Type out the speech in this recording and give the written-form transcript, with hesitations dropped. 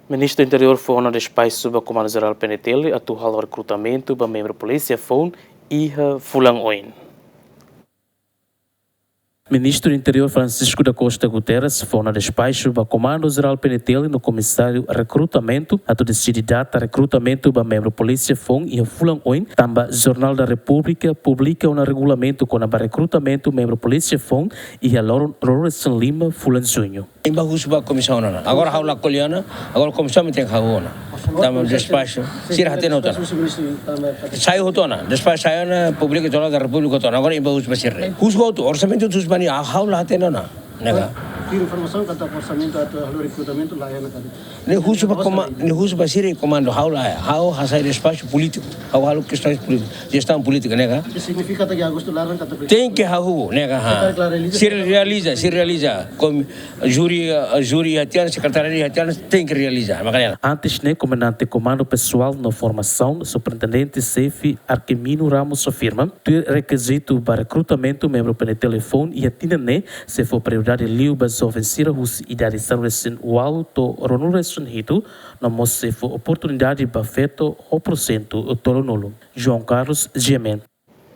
Ministro do Interior foi no espaço do Comando-Geral Penitelli atual recrutamento para membro polícia FON e Fulang Oin. Ministro do Interior Francisco da Costa Guterres foi no despacho do Comando-Geral Penitelli no comissário recrutamento a decidir data recrutamento para membro polícia FON e Fulang Oin. Também Jornal da República publica um regulamento com o recrutamento membro polícia FON e a Lawrence Lima Fulang Junho. Em bagus ba comissão não. Agora haula colhana, agora comissão tem hauna. Tamo despacho. Sira hatena utana. Saiu utana. Despacho saiu na publica Jornal da República utana. Agora em bagus ba sirre. Husgo tu orçamento dos bani haula hatena na. Nega. Informação kata orçamento atau recrutamento lá na kada. Ne husu ba sirre comando haula. Hau hasai despacho político. Hau halu questões políticas. Gestão política nega. Significa que agosto larang kata. Tem que hau nega ha. Se realiza como júri hatian secretaria hatian tem que realizar. Makanya. Antes, comandante comando pessoal na formação, superintendente chefe Arquimino Ramos afirma que o requisito para recrutamento membro pelo telefone e a tina se for prioridade liu baso vencida os idealização recém o alto remuneração hito não mostra se for oportunidade para feito o porcento tolo nulo. João Carlos Gemen.